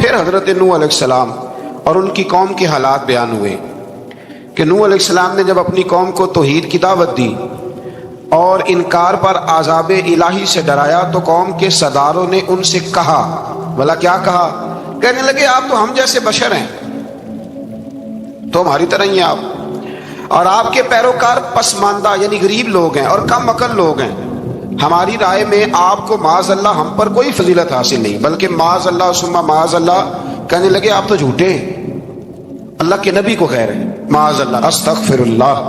پھر حضرت نوح علیہ السلام اور ان کی قوم کے حالات بیان ہوئے کہ نوح علیہ السلام نے جب اپنی قوم کو توحید کی دعوت دی اور انکار پر عذاب الہی سے ڈرایا تو قوم کے سرداروں نے ان سے کہا، بھلا کیا کہا؟ کہنے لگے آپ تو ہم جیسے بشر ہیں، تو ہماری طرح ہی ہیں آپ، اور آپ کے پیروکار پسماندہ یعنی غریب لوگ ہیں اور کم عقل لوگ ہیں، ہماری رائے میں آپ کو معاذ اللہ ہم پر کوئی فضیلت حاصل نہیں، بلکہ معاذ اللہ ثم معاذ اللہ۔ کہنے لگے آپ تو جھوٹے ہیں، اللہ کے نبی کو کہہ رہے ہیں معاذ اللہ، استغفر اللہ۔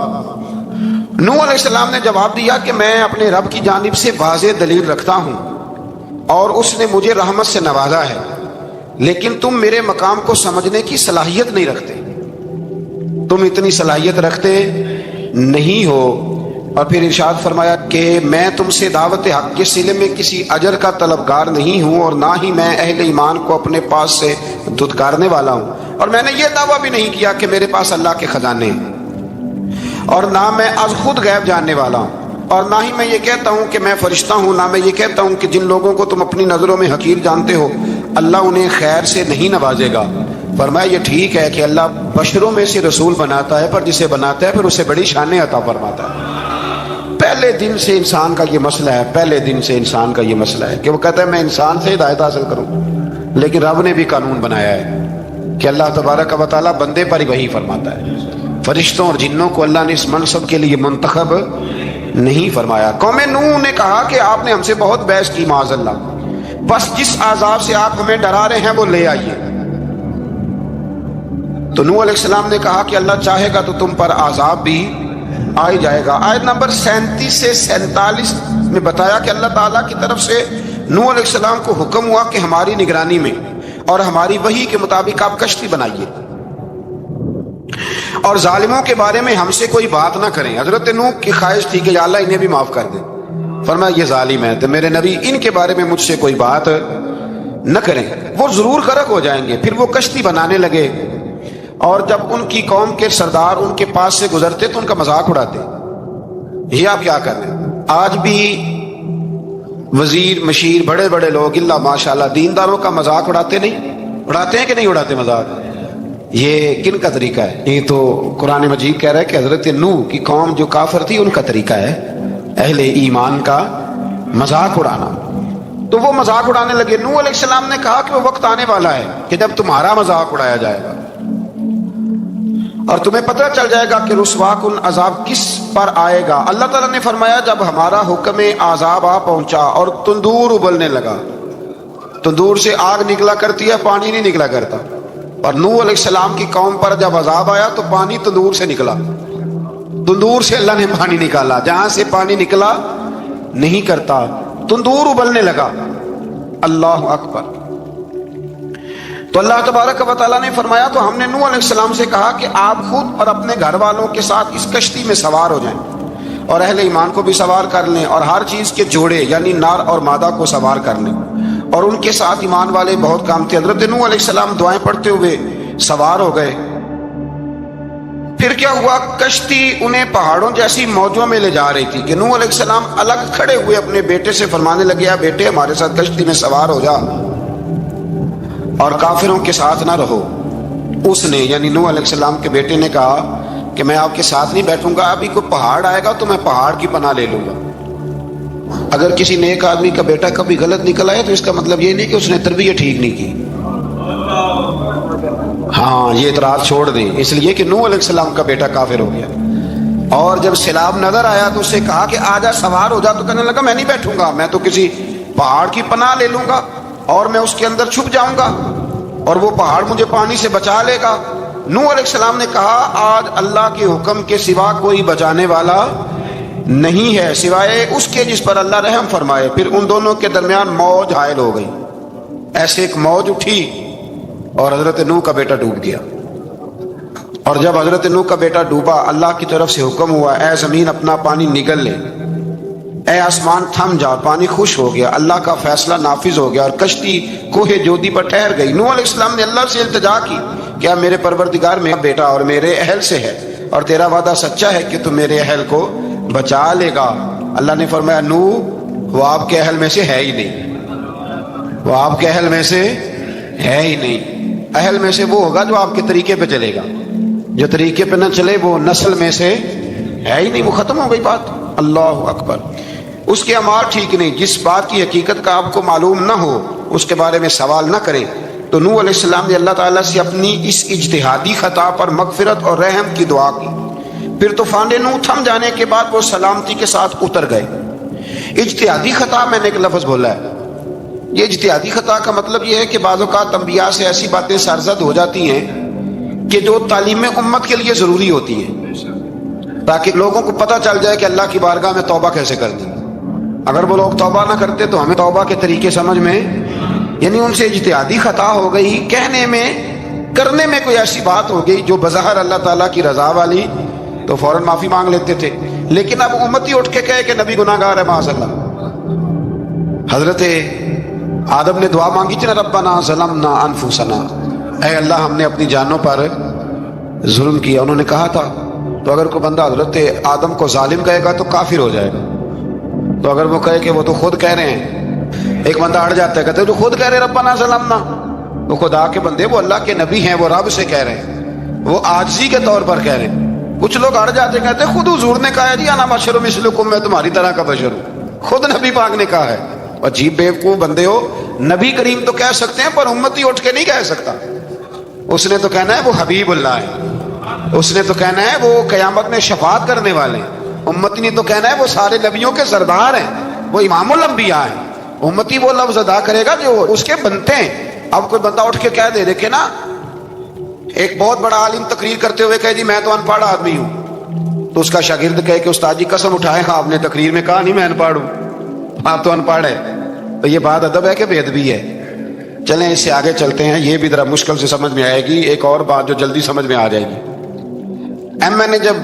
نوح علیہ السلام نے جواب دیا کہ میں اپنے رب کی جانب سے واضح دلیل رکھتا ہوں اور اس نے مجھے رحمت سے نوازا ہے، لیکن تم میرے مقام کو سمجھنے کی صلاحیت نہیں رکھتے، تم اتنی صلاحیت رکھتے نہیں ہو۔ اور پھر ارشاد فرمایا کہ میں تم سے دعوت حق کے سلے میں کسی اجر کا طلبگار نہیں ہوں، اور نہ ہی میں اہل ایمان کو اپنے پاس سے دھتکارنے والا ہوں، اور میں نے یہ دعویٰ بھی نہیں کیا کہ میرے پاس اللہ کے خزانے ہیں، اور نہ میں از خود غیب جاننے والا ہوں، اور نہ ہی میں یہ کہتا ہوں کہ میں فرشتہ ہوں، نہ میں یہ کہتا ہوں کہ جن لوگوں کو تم اپنی نظروں میں حقیر جانتے ہو اللہ انہیں خیر سے نہیں نوازے گا۔ فرمایا یہ ٹھیک ہے کہ اللہ بشروں میں سے رسول بناتا ہے، پر جسے بناتا ہے پھر اسے بڑی شانیں عطا فرماتا ہے۔ پہلے دن سے انسان کا یہ مسئلہ ہے، پہلے دن سے انسان کا یہ مسئلہ ہے کہ وہ کہتا ہے میں انسان سے ہدایت حاصل کروں، لیکن رب نے بھی قانون بنایا ہے کہ اللہ تبارک و تعالیٰ بندے پر ہی وحی فرماتا ہے، فرشتوں اور جنوں کو اللہ نے اس منصب کے لیے منتخب نہیں فرمایا۔ قوم نوح نے کہا کہ آپ نے ہم سے بہت بحث کی معاذ اللہ، بس جس عذاب سے آپ ہمیں ڈرا رہے ہیں وہ لے آئیے۔ تو نوح علیہ السلام نے کہا کہ اللہ چاہے گا تو تم پر عذاب بھی آ جائے گا۔ آیت نمبر 37 سے 47 میں بتایا کہ اللہ تعالیٰ کی طرف سے نوح علیہ السلام کو حکم ہوا کہ ہماری نگرانی میں اور ہماری وحی کے مطابق آپ کشتی بنائیے اور ظالموں کے بارے میں ہم سے کوئی بات نہ کریں۔ حضرت نوح کی خواہش تھی کہ یا اللہ انہیں بھی معاف کر دیں، فرمایا یہ ظالم ہے تو میرے نبی ان کے بارے میں مجھ سے کوئی بات نہ کریں، وہ ضرور غرق ہو جائیں گے۔ پھر وہ کشتی بنانے لگے، اور جب ان کی قوم کے سردار ان کے پاس سے گزرتے تو ان کا مذاق اڑاتے۔ یہ آپ کیا کر رہے ہیں؟ آج بھی وزیر مشیر بڑے بڑے لوگ اللہ ماشاءاللہ دینداروں کا مذاق اڑاتے نہیں؟ اڑاتے ہیں کہ نہیں اڑاتے مذاق؟ یہ کن کا طریقہ ہے؟ یہ تو قرآن مجید کہہ رہا ہے کہ حضرت نوح کی قوم جو کافر تھی ان کا طریقہ ہے اہل ایمان کا مذاق اڑانا۔ تو وہ مذاق اڑانے لگے۔ نوح علیہ السلام نے کہا کہ وہ وقت آنے والا ہے کہ جب تمہارا مذاق اڑایا جائے گا اور تمہیں پتہ چل جائے گا کہ رسوا کن عذاب کس پر آئے گا۔ اللہ تعالیٰ نے فرمایا جب ہمارا حکم عذاب آ پہنچا اور تندور ابلنے لگا، تندور سے آگ نکلا کرتی ہے، پانی نہیں نکلا کرتا، اور نوح علیہ السلام کی قوم پر جب عذاب آیا تو پانی تندور سے نکلا، تندور سے اللہ نے پانی نکالا، جہاں سے پانی نکلا نہیں کرتا، تندور ابلنے لگا۔ اللہ اکبر۔ تو اللہ تبارک و تعالیٰ نے فرمایا تو ہم نے نوح علیہ السلام سے کہا کہ آپ خود اور اپنے گھر والوں کے ساتھ اس کشتی میں سوار ہو جائیں اور اہل ایمان کو بھی سوار کر لیں، اور ہر چیز کے جوڑے یعنی نر اور مادہ کو سوار کر لیں، اور ان کے ساتھ ایمان والے بہت کام تھے۔ حضرت نوح علیہ السلام دعائیں پڑھتے ہوئے سوار ہو گئے۔ پھر کیا ہوا؟ کشتی انہیں پہاڑوں جیسی موجوں میں لے جا رہی تھی کہ نوح علیہ السلام الگ کھڑے ہوئے اپنے بیٹے سے فرمانے لگے بیٹے ہمارے ساتھ کشتی میں سوار ہو جا اور کافروں کے ساتھ نہ رہو۔ اس نے یعنی نوح علیہ السلام کے بیٹے نے کہا کہ میں آپ کے ساتھ نہیں بیٹھوں گا، ابھی کوئی پہاڑ آئے گا تو میں پہاڑ کی پناہ لے لوں گا۔ اگر کسی نیک آدمی کا بیٹا کبھی غلط نکل آئے تو اس کا مطلب یہ نہیں کہ اس نے تربیت ٹھیک نہیں کی، ہاں یہ اعتراض چھوڑ دیں، اس لیے کہ نوح علیہ السلام کا بیٹا کافر ہو گیا۔ اور جب سیلاب نظر آیا تو اسے کہا کہ آجا سوار ہو جا، تو کہنے لگا میں نہیں بیٹھوں گا، میں تو کسی پہاڑ کی پناہ لے لوں گا اور میں اس کے اندر چھپ جاؤں گا اور وہ پہاڑ مجھے پانی سے بچا لے گا۔ نوح علیہ السلام نے کہا آج اللہ کے حکم کے سوا کوئی بچانے والا نہیں ہے سوائے اس کے جس پر اللہ رحم فرمائے۔ پھر ان دونوں کے درمیان موج حائل ہو گئی، ایسے ایک موج اٹھی اور حضرت نوح کا بیٹا ڈوب گیا۔ اور جب حضرت نوح کا بیٹا ڈوبا اللہ کی طرف سے حکم ہوا اے زمین اپنا پانی نگل لے، اے آسمان تھم جا، پانی خوش ہو گیا، اللہ کا فیصلہ نافذ ہو گیا اور کشتی کوہ جودی پر ٹھہر گئی۔ نوح علیہ السلام نے اللہ سے التجا کی کیا میرے پروردگار میرا بیٹا اور میرے اہل سے ہے اور تیرا وعدہ سچا ہے کہ تو میرے اہل کو بچا لے گا۔ اللہ نے فرمایا نوح وہ آپ کے اہل میں سے ہے ہی نہیں، وہ آپ کے اہل میں سے ہے ہی نہیں۔ اہل میں سے وہ ہوگا جو آپ کے طریقے پہ چلے گا، جو طریقے پہ نہ چلے وہ نسل میں سے ہے ہی نہیں، وہ ختم ہو گئی بات۔ اللہ اکبر۔ اس کے اعمال ٹھیک نہیں، جس بات کی حقیقت کا آپ کو معلوم نہ ہو اس کے بارے میں سوال نہ کریں۔ تو نوح علیہ السلام نے اللہ تعالیٰ سے اپنی اس اجتہادی خطا پر مغفرت اور رحم کی دعا کی۔ پھر طوفان نوح تھم جانے کے بعد وہ سلامتی کے ساتھ اتر گئے۔ اجتہادی خطا، میں نے ایک لفظ بولا ہے، یہ اجتہادی خطا کا مطلب یہ ہے کہ بعض اوقات انبیاء سے ایسی باتیں سرزد ہو جاتی ہیں کہ جو تعلیم امت کے لیے ضروری ہوتی ہے، تاکہ لوگوں کو پتہ چل جائے کہ اللہ کی بارگاہ میں توبہ کیسے کرنی۔ اگر وہ لوگ توبہ نہ کرتے تو ہمیں توبہ کے طریقے سمجھ میں، یعنی ان سے اجتہادی خطا ہو گئی، کہنے میں کرنے میں کوئی ایسی بات ہو گئی جو بظاہر اللہ تعالیٰ کی رضا والی، تو فوراً معافی مانگ لیتے تھے۔ لیکن اب امتی اٹھ کے کہے کہ نبی گناہ گار ہے، معاذ اللہ۔ حضرت آدم نے دعا مانگی تھی نا، ربنا ظلمنا انفسنا، اے اللہ ہم نے اپنی جانوں پر ظلم کیا۔ انہوں نے کہا تھا، تو اگر کوئی بندہ حضرت آدم کو ظالم کہے گا تو کافر ہو جائے گا۔ تو اگر وہ کہے کہ وہ تو خود کہہ رہے ہیں، ایک بندہ اڑ جاتا ہے، کہتے ہیں تو خود کہہ رہے ربنا ظلمنا، وہ خدا کے بندے، وہ اللہ کے نبی ہیں، وہ رب سے کہہ رہے ہیں، وہ عاجزی کے طور پر کہہ رہے ہیں۔ کچھ لوگ اڑ جاتے، کہتے ہیں خود حضور نے کہا ہے جی انا بشر مثلکم، میں تمہاری طرح کا بشر ہوں، خود نبی پاک نے کہا ہے۔ عجیب بیوقوف بندے ہو، نبی کریم تو کہہ سکتے ہیں پر امتی اٹھ کے نہیں کہہ سکتا۔ اس نے تو کہنا ہے وہ حبیب اللہ ہے، اس نے تو کہنا ہے وہ قیامت میں شفاعت کرنے والے ہیں، امتی نے تو کہنا ہے وہ سارے نبیوں کے سردار ہیں، وہ امام الانبیاء ہیں۔ امتی وہ لفظ ادا کرے گا جو اس کے بنتے ہیں۔ اب کوئی بندہ اٹھ کے کہہ دے، دیکھے نا ایک بہت بڑا عالم تقریر کرتے ہوئے کہے جی میں تو ان پڑھ آدمی ہوں، تو اس کا شاگرد کہے کہ استاد جی قسم اٹھائے، آپ نے تقریر میں کہا نہیں میں ان پڑھ ہوں، آپ تو ان پڑھ ہے۔ تو یہ بات ادب ہے کہ بے ادبی ہے؟ چلیں اس سے آگے چلتے ہیں، یہ بھی ذرا مشکل سے سمجھ میں آئے گی۔ ایک اور بات جو جلدی سمجھ میں آ جائے گی، ایم این اے جب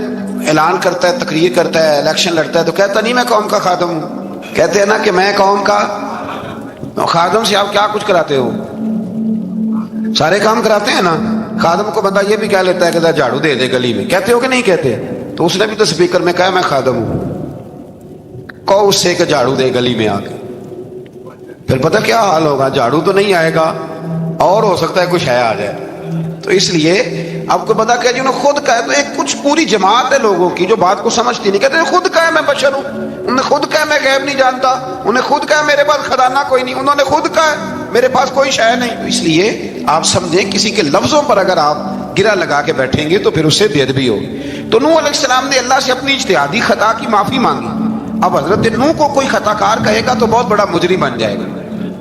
اعلان کرتا ہے، تقریر کرتا ہے، الیکشن لڑتا ہے، تو کہتا نہیں میں قوم کا خادم ہوں، کہتے ہیں نا کہ میں قوم کا خادم سے آپ کیا کچھ کراتے ہو؟ سارے کام کراتے ہیں نا۔ خادم کو بندہ یہ بھی کہہ لیتا ہے کہ جھاڑو دے دے گلی میں، کہتے ہو کہ نہیں کہتے؟ تو اس نے بھی تو سپیکر میں کہا میں خادم ہوں، کہو اس سے کہ جھاڑو دے گلی میں آ کے، پھر پتہ کیا حال ہوگا؟ جھاڑو تو نہیں آئے گا اور ہو سکتا ہے کچھ ہے آ جائے۔ تو اس لیے اب کوئی بندہ کہ جی انہوں نے خود کہا ہے، تو ایک کچھ پوری جماعت ہے لوگوں کی جو بات کو سمجھتی نہیں، کہتے ہیں خود کہا ہے میں بشر ہوں، انہوں نے خود کہا میں غیب نہیں جانتا، انہوں نے خود کہا میرے پاس خزانہ کوئی نہیں، انہوں نے خود کہا میرے پاس کوئی شے نہیں۔ تو اس لیے آپ سمجھیں کسی کے لفظوں پر اگر آپ گرا لگا کے بیٹھیں گے تو پھر اس سے بے ادبی ہوگی۔ تو نوح علیہ السلام نے اللہ سے اپنی اجتہادی خطا کی معافی مانگی۔ اب حضرت نوح کو کوئی خطا کار کہے گا تو بہت بڑا مجرم بن جائے گا،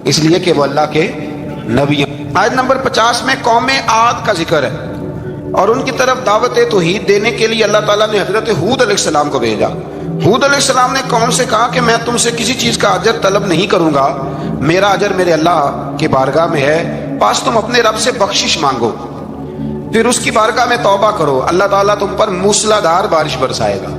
اس لیے کہ وہ اللہ کے نبی ہیں۔ آیت نمبر 50 میں قوم عاد کا ذکر ہے، اور ان کی طرف دعوت توحید دینے کے لیے اللہ تعالیٰ نے حضرت ہود علیہ السلام کو بھیجا۔ ہود علیہ السلام نے قوم سے کہا کہ میں تم سے کسی چیز کا اجر طلب نہیں کروں گا، میرا اجر میرے اللہ کی بارگاہ میں ہے، پاس تم اپنے رب سے بخشش مانگو، پھر اس کی بارگاہ میں توبہ کرو، اللہ تعالیٰ تم پر موسلا دھار بارش برسائے گا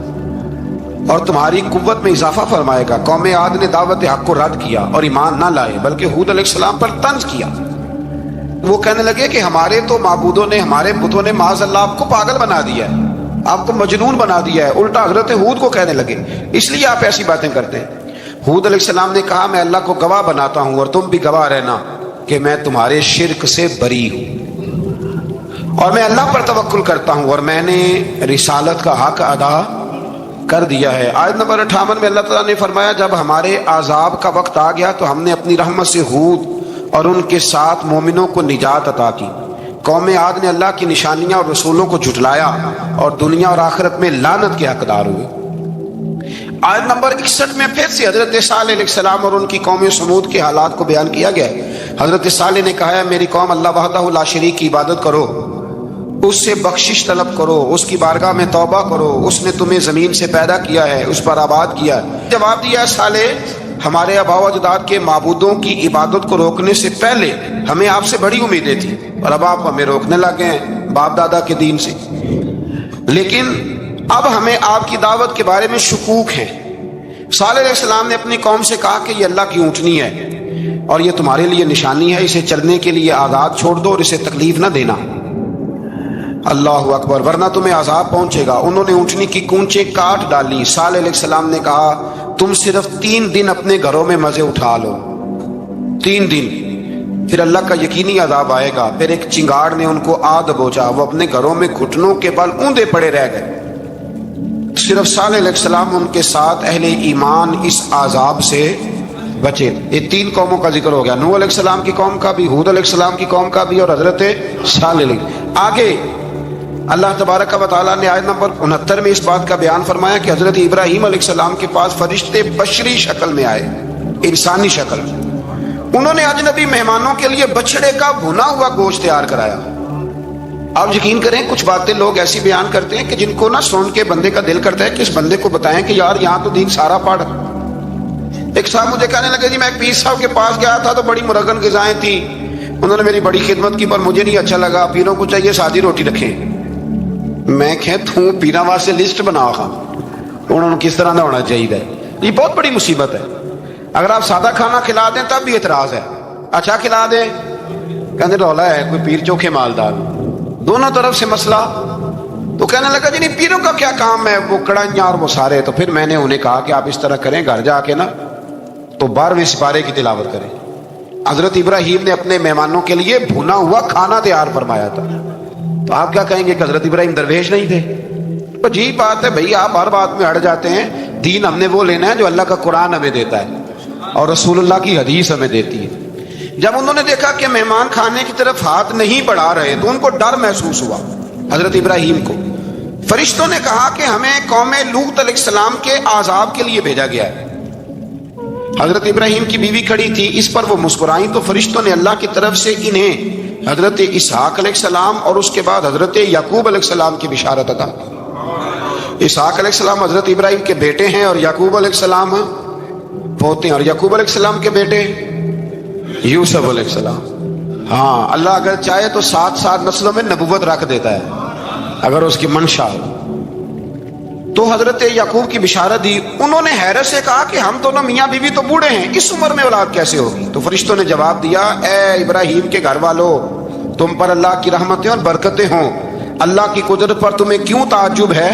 اور تمہاری قوت میں اضافہ فرمائے گا۔ قوم عاد نے دعوت حق کو رد کیا اور ایمان نہ لائے، بلکہ ہود علیہ السلام پر طنز کیا۔ وہ کہنے لگے کہ ہمارے تو معبودوں نے، ہمارے بتوں نے معاذ اللہ آپ کو پاگل بنا دیا ہے، آپ کو مجنون بنا دیا ہے، الٹا حضرت ہود کو کہنے لگے، اس لیے آپ ایسی باتیں کرتے ہیں۔ ہود علیہ السلام نے کہا میں اللہ کو گواہ بناتا ہوں اور تم بھی گواہ رہنا کہ میں تمہارے شرک سے بری ہوں، اور میں اللہ پر توکل کرتا ہوں، اور میں نے رسالت کا حق ادا کر دیا ہے۔ آیت نمبر 58 میں اللہ تعالیٰ نے فرمایا جب ہمارے عذاب کا وقت آ گیا تو ہم نے اپنی رحمت سے ہود اور ان کے ساتھ مومنوں کو نجات عطا کی۔ قوم عاد نے اللہ کی نشانیاں اور رسولوں کو جھٹلایا اور دنیا اور آخرت میں لعنت کے حقدار ہوئے۔ آیت نمبر 61 میں پھر سے حضرت صالح علیہ السلام اور ان کی قوم سمود کے حالات کو بیان کیا گیا ہے۔ حضرت صالح نے کہا ہے میری قوم اللہ وحدہ لا شریک کی عبادت کرو، اس سے بخشش طلب کرو، اس کی بارگاہ میں توبہ کرو، اس نے تمہیں زمین سے پیدا کیا ہے، اس پر آباد کیا ہے۔ جواب دیا ہے صالح ہمارے آباء و اجداد کے معبودوں کی عبادت کو روکنے سے پہلے ہمیں آپ سے بڑی امیدیں تھیں، اور اب آپ ہمیں روکنے لگے ہیں باپ دادا کے دین سے، لیکن اب ہمیں آپ کی دعوت کے بارے میں شکوک ہیں۔ صالح علیہ السلام نے اپنی قوم سے کہا کہ یہ اللہ کی اونٹنی ہے اور یہ تمہارے لیے نشانی ہے، اسے چلنے کے لیے آزاد چھوڑ دو اور اسے تکلیف نہ دینا، اللہ اکبر، ورنہ تمہیں عذاب پہنچے گا۔ انہوں نے اونٹنی کی کونچیں کاٹ ڈالی۔ صالح علیہ السلام نے کہا تم صرف 3 دن اپنے گھروں میں مزے اٹھا لو، 3 دن پھر اللہ کا یقینی عذاب آئے گا۔ پھر ایک چنگاڑ نے ان کو آ دبوچا، وہ اپنے گھروں میں گھٹنوں کے بل اوندے پڑے رہ گئے۔ صرف صالح علیہ السلام ان کے ساتھ اہل ایمان اس عذاب سے بچے۔ یہ تین قوموں کا ذکر ہو گیا، نوح علیہ السلام کی قوم کا بھی، ہود علیہ السلام کی قوم کا بھی، اور حضرت صالح علیہ۔ آگے اللہ تبارک و تعالیٰ نے آیت نمبر 69 میں اس بات کا بیان فرمایا کہ حضرت ابراہیم علیہ السلام کے پاس فرشتے بشری شکل میں آئے، انسانی شکل۔ انہوں نے اجنبی مہمانوں کے لیے بچڑے کا بھنا ہوا گوشت تیار کرایا۔ آپ یقین کریں کچھ باتیں لوگ ایسی بیان کرتے ہیں کہ جن کو نہ سن کے بندے کا دل کرتا ہے کہ اس بندے کو بتائیں کہ یار یہاں تو دین سارا پڑھ۔ ایک صاحب مجھے کہنے لگے جی میں ایک پیر صاحب کے پاس گیا تھا تو بڑی مرغن غذائیں تھیں، انہوں نے میری بڑی خدمت کی پر مجھے نہیں اچھا لگا، پیروں کو چاہیے سادی روٹی رکھیں۔ میں کہ تو پیروں واسطے لسٹ بنا خاں انہوں نے کس طرح کا ہونا چاہیے۔ یہ بہت بڑی مصیبت ہے۔ اگر آپ سادہ کھانا کھلا دیں تب بھی اعتراض ہے، اچھا کھلا دیں کہتے رولا ہے کوئی پیر چوکھے مالدار، دونوں طرف سے مسئلہ۔ تو کہنے لگا جی نہیں پیروں کا کیا کام ہے، وہ کڑائیاں اور وہ سارے۔ تو پھر میں نے انہیں کہا کہ آپ اس طرح کریں، گھر جا کے نا تو 12ویں سپارے کی تلاوت کریں۔ حضرت ابراہیم نے اپنے مہمانوں کے لیے بھنا ہوا کھانا تیار فرمایا تھا۔ تو آپ کیا کہیں گے کہ حضرت ابراہیم درویش نہیں تھے؟ عجیب بات ہے بھائی، آپ ہر بات میں اڑ جاتے ہیں۔ دین ہم نے وہ لینا ہے جو اللہ کا قرآن ہمیں دیتا ہے اور رسول اللہ کی حدیث ہمیں دیتی ہے۔ جب انہوں نے دیکھا کہ مہمان کھانے کی طرف ہاتھ نہیں بڑھا رہے تو ان کو ڈر محسوس ہوا۔ حضرت ابراہیم کو فرشتوں نے کہا کہ ہمیں قوم لوط علیہ السلام کے عذاب کے لیے بھیجا گیا ہے۔ حضرت ابراہیم کی بیوی کھڑی تھی، اس پر وہ مسکرائیں تو فرشتوں نے اللہ کی طرف سے انہیں حضرت اسحاق علیہ السلام اور اس کے بعد حضرت یعقوب علیہ السلام کی بشارت عطا۔ اسحاق علیہ السلام حضرت ابراہیم کے بیٹے ہیں اور یعقوب علیہ السلام پوتے ہیں، اور یعقوب علیہ السلام کے بیٹے یوسف علیہ السلام۔ ہاں اللہ اگر چاہے تو 7 نسلوں میں نبوت رکھ دیتا ہے اگر اس کی منشا ہو۔ تو حضرت یعقوب کی بشارت دی۔ انہوں نے حیرت سے کہا کہ ہم دونوں میاں بیوی تو بوڑھے ہیں، اس عمر میں اولاد کیسے ہوگی؟ تو فرشتوں نے جواب دیا اے ابراہیم کے گھر والوں، تم پر اللہ کی رحمتیں اور برکتیں ہوں۔ اللہ کی قدرت پر تمہیں کیوں تعجب ہے؟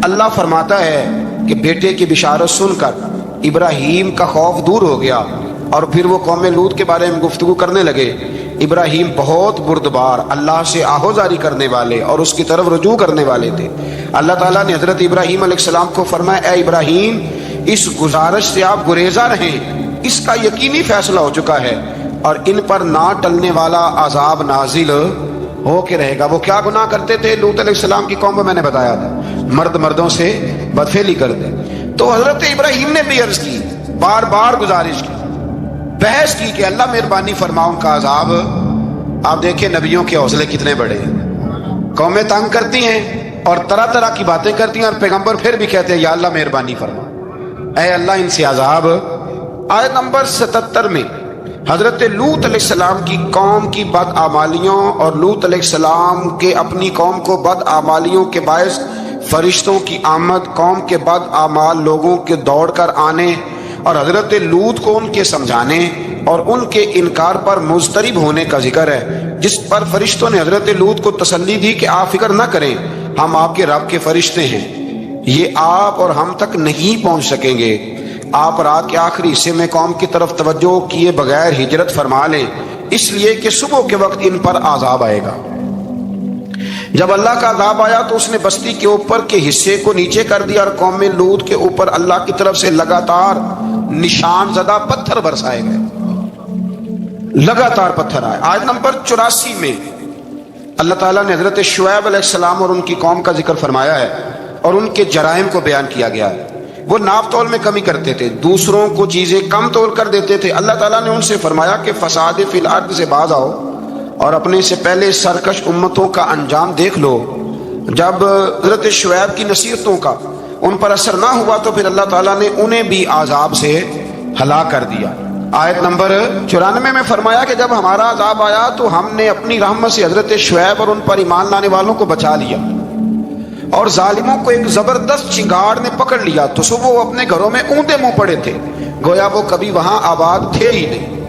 اللہ فرماتا ہے کہ بیٹے کی بشارت سن کر ابراہیم کا خوف دور ہو گیا اور پھر وہ قوم لوط کے بارے میں گفتگو کرنے لگے۔ ابراہیم بہت بردبار، اللہ سے آہوزاری کرنے والے اور اس کی طرف رجوع کرنے والے تھے۔ اللہ تعالیٰ نے حضرت ابراہیم علیہ السلام کو فرمایا اے ابراہیم اس گزارش سے آپ گریزہ رہیں، اس کا یقینی فیصلہ ہو چکا ہے اور ان پر نہ ٹلنے والا عذاب نازل ہو کے رہے گا۔ وہ کیا گناہ کرتے تھے؟ لوط علیہ السلام کی قوم کو میں نے بتایا تھا، مرد مردوں سے بدفعلی کرتے۔ تو حضرت ابراہیم نے بھی عرض کی، بار بار گزارش کی، بحث کی کہ اللہ مہربانی فرما ان کا عذاب۔ آپ دیکھیں نبیوں کے حوصلے کتنے بڑے ہیں، قومیں تنگ کرتی ہیں اور طرح طرح کی باتیں کرتی ہیں اور پیغمبر پھر بھی کہتے ہیں یا اللہ مہربانی فرما، اے اللہ ان سے عذاب۔ آیت نمبر 77 میں حضرت لوط علیہ السلام کی قوم کی بدعمالیوں اور لوط علیہ السلام کے اپنی قوم کو بدعمالیوں کے باعث فرشتوں کی آمد، قوم کے بدعمال لوگوں کے دوڑ کر آنے اور حضرت لوط کو ان کے سمجھانے اور ان کے انکار پر مضطرب ہونے کا ذکر ہے، جس پر فرشتوں نے حضرت لوط کو تسلی دی کہ آپ فکر نہ کریں، ہم آپ کے رب کے فرشتے ہیں، یہ آپ اور ہم تک نہیں پہنچ سکیں گے۔ آپ رات کے آخری حصے میں قوم کی طرف توجہ کیے بغیر ہجرت فرما لیں، اس لیے کہ صبح کے وقت ان پر عذاب آئے گا۔ جب اللہ کا عذاب آیا تو اس نے بستی کے اوپر کے حصے کو نیچے کر دیا اور قوم لوط کے اوپر اللہ کی طرف سے لگاتار نشان زدہ پتھر برسائے گئے، لگاتار پتھر آئے۔ آیت نمبر 84 میں اللہ تعالیٰ نے حضرت شعیب علیہ السلام اور ان کی قوم کا ذکر فرمایا ہے اور ان کے جرائم کو بیان کیا گیا ہے۔ وہ ناپ تول میں کمی کرتے تھے، دوسروں کو چیزیں کم تول کر دیتے تھے۔ اللہ تعالیٰ نے ان سے فرمایا کہ فساد فی الارض سے باز آؤ اور اپنے سے پہلے سرکش امتوں کا انجام دیکھ لو۔ جب حضرت شعیب کی نصیحتوں کا ان پر اثر نہ ہوا تو پھر اللہ تعالیٰ نے انہیں بھی عذاب سے ہلاک کر دیا۔ آیت نمبر 94 میں فرمایا کہ جب ہمارا عذاب آیا تو ہم نے اپنی رحمت سے حضرت شعیب اور ان پر ایمان لانے والوں کو بچا لیا اور ظالموں کو ایک زبردست چنگاڑ نے پکڑ لیا تو صبح وہ اپنے گھروں میں اوندے منہ پڑے تھے، گویا وہ کبھی وہاں آباد تھے ہی نہیں۔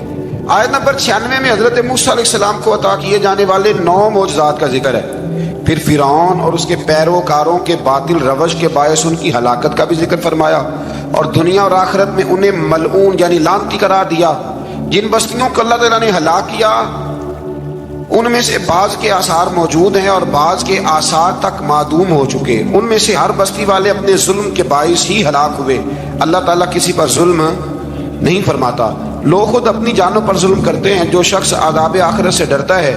آیت نمبر 96 میں حضرت موسیٰ علیہ السلام کو عطا کیے جانے والے 9 معجزات کا ذکر ہے۔ پھر فرعون اور اس کے پیروکاروں کے باطل روش کے باعث ان کی ہلاکت کا بھی ذکر فرمایا اور دنیا اور آخرت میں انہیں ملعون یعنی لعنتی قرار دیا۔ جن بستیوں کو اللہ تعالیٰ نے ہلاک کیا ان میں سے بعض کے آثار موجود ہیں اور بعض کے آثار تک معدوم ہو چکے. ان میں سے ہر بستی والے اپنے ظلم کے باعث ہی ہلاک ہوئے. اللہ تعالیٰ کسی پر ظلم نہیں فرماتا. لوگ خود اپنی جانوں پر ظلم کرتے ہیں. جو شخص عذاب آخرت سے ڈرتا ہے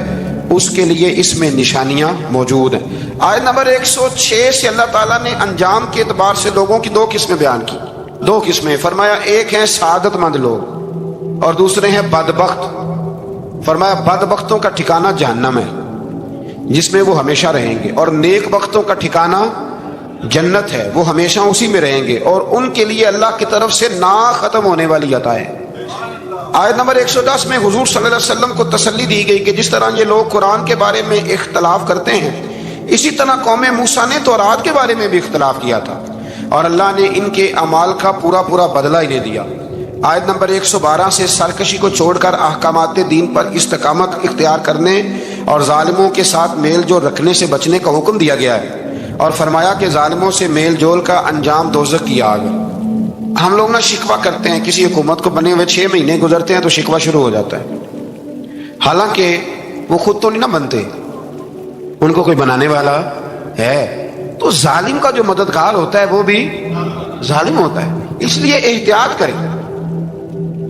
اس کے لیے اس میں نشانیاں موجود ہیں. آیت نمبر 106 سے اللہ تعالیٰ نے انجام کے اعتبار سے لوگوں کی 2 قسمیں بیان کی. 2 قسمیں فرمایا. ایک ہیں سعادت مند لوگ اور دوسرے ہیں بدبخت. فرمایا بدبختوں کا ٹھکانہ جہنم ہے جس میں وہ ہمیشہ رہیں گے، اور نیک بختوں کا ٹھکانہ جنت ہے، وہ ہمیشہ اسی میں رہیں گے، اور ان کے لیے اللہ کی طرف سے نا ختم ہونے والی عطا ہے. آیت نمبر 110 میں حضور صلی اللہ علیہ وسلم کو تسلی دی گئی کہ جس طرح یہ لوگ قرآن کے بارے میں اختلاف کرتے ہیں اسی طرح قوم موسیٰ نے تورات کے بارے میں بھی اختلاف کیا تھا اور اللہ نے ان کے اعمال کا پورا بدلہ انہیں دیا. آیت نمبر 112 سے سرکشی کو چھوڑ کر احکامات دین پر استقامت اختیار کرنے اور ظالموں کے ساتھ میل جول رکھنے سے بچنے کا حکم دیا گیا ہے، اور فرمایا کہ ظالموں سے میل جول کا انجام دوزخ کی آگ. ہم لوگ نہ شکوہ کرتے ہیں، کسی حکومت کو بنے ہوئے 6 مہینے گزرتے ہیں تو شکوہ شروع ہو جاتا ہے، حالانکہ وہ خود تو نہیں نہ بنتے، ان کو کوئی بنانے والا ہے. تو ظالم کا جو مددگار ہوتا ہے وہ بھی ظالم ہوتا ہے. اس لیے احتیاط کریں.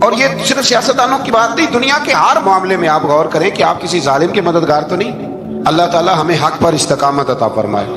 اور یہ صرف سیاستدانوں کی بات نہیں، دنیا کے ہر معاملے میں آپ غور کریں کہ آپ کسی ظالم کے مددگار تو نہیں. اللہ تعالی ہمیں حق پر استقامت عطا فرمائے.